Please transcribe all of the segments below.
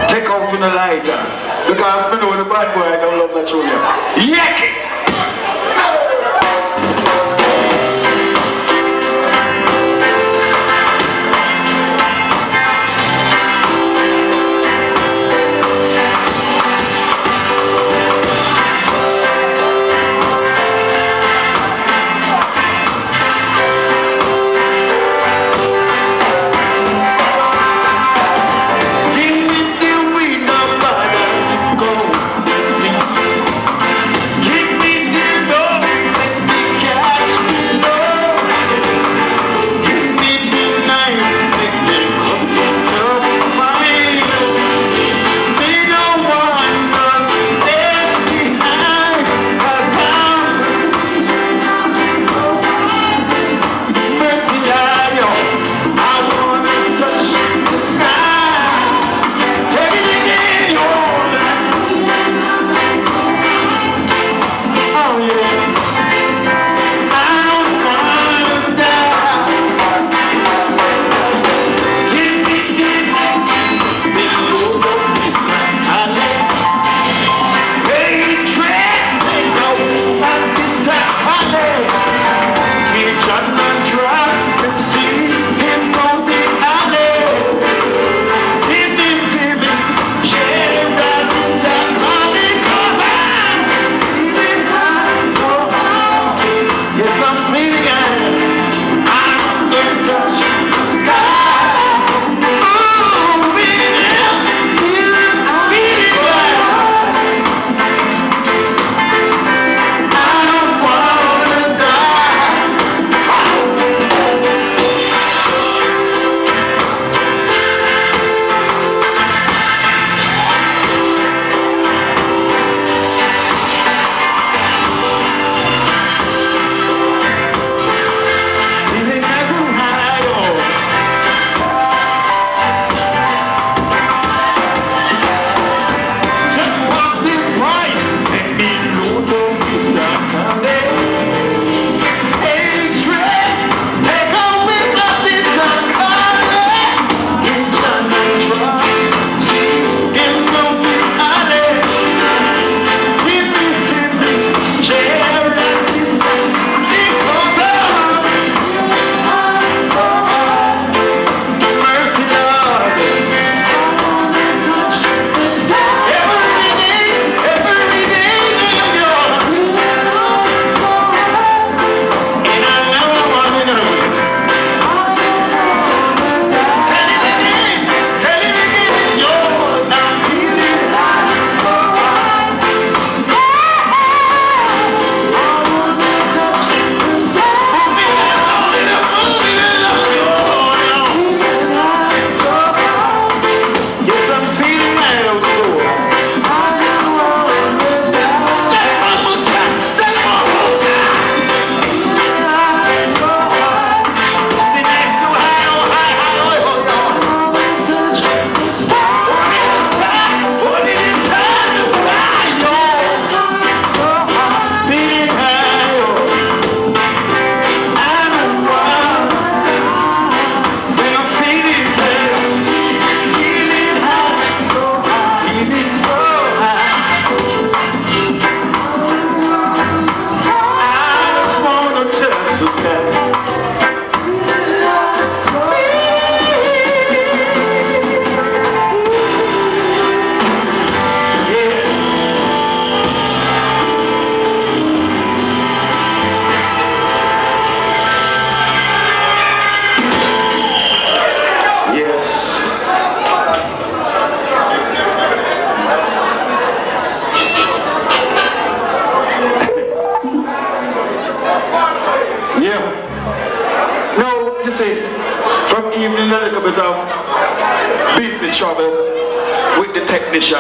Take out the lighter. Because I know the bad boy I don't love that show you. Yak it! evening a little bit of business trouble with the technician,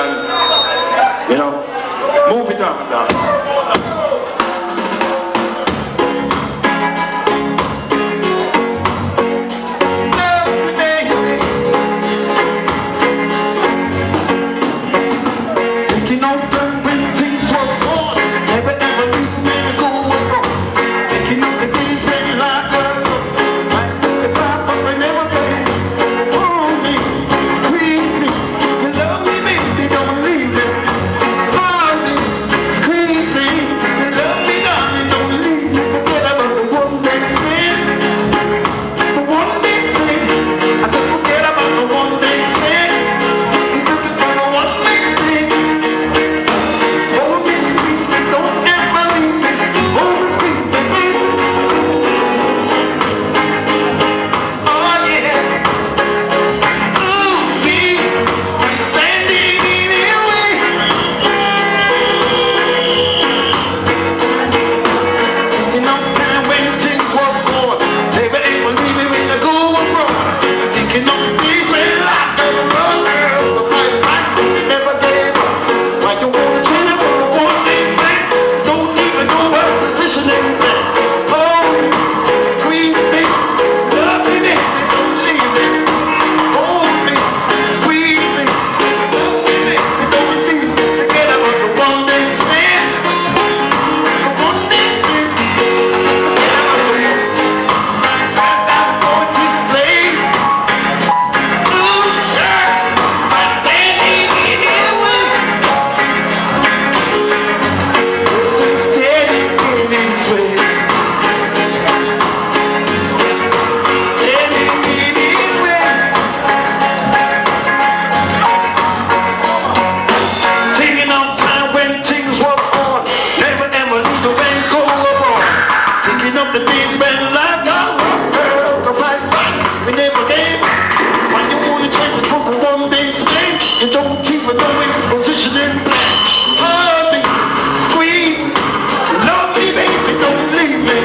you know, move it on now. You don't keep a no position in place. Hold me, squeeze. Love me, baby, don't leave me.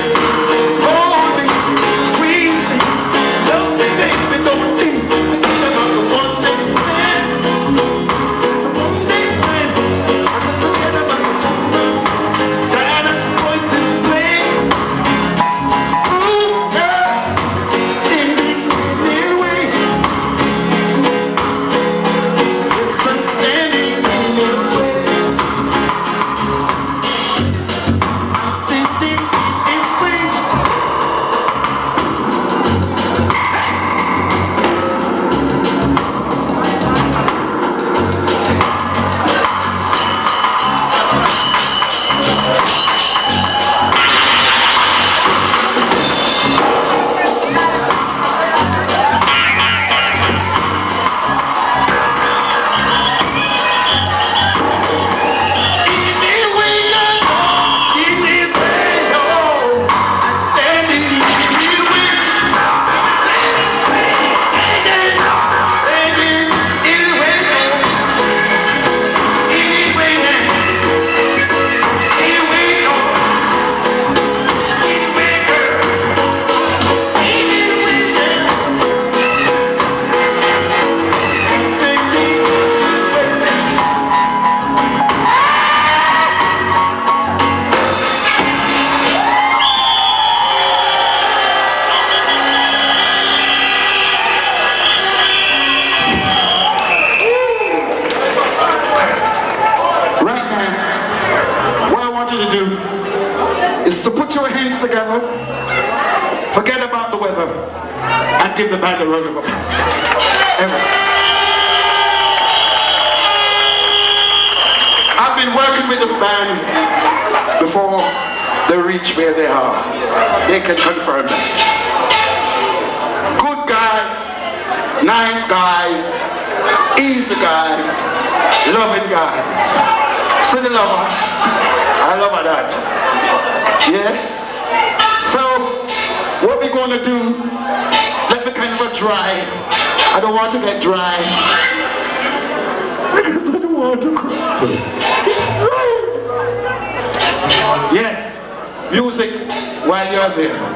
Hold me, squeeze me. Love me, baby, don't leave me. Forget about the one day stand. The one day stand. I can forget about the one that I'm going to display. Ooh, girl, standing in the way. Yes, I'm standing in the way. I'm standing in the way. Right now, what I want you to do is to put your hands together, forget about the weather, and give the band a round of applause. I've been working with this band before they reach where they are. They can confirm that. Good guys, nice guys, easy guys, loving guys. City lover, I love that. Yeah? So, what we're going to do, let me kind of a dry. I don't want to get dry. Because I don't want to cry. Yes, music while you're there.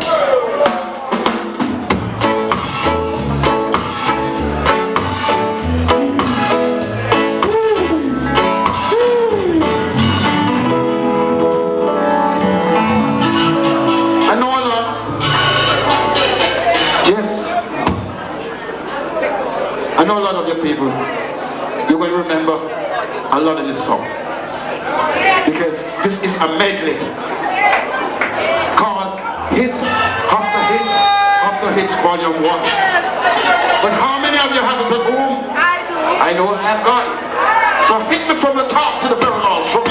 I know a lot of your people, you will remember a lot of this song. Because this is a medley called Hit After Hit After Hit Volume 1. But how many of you have it at home? I do. I know I've got it. So hit me from the top to the very last drum.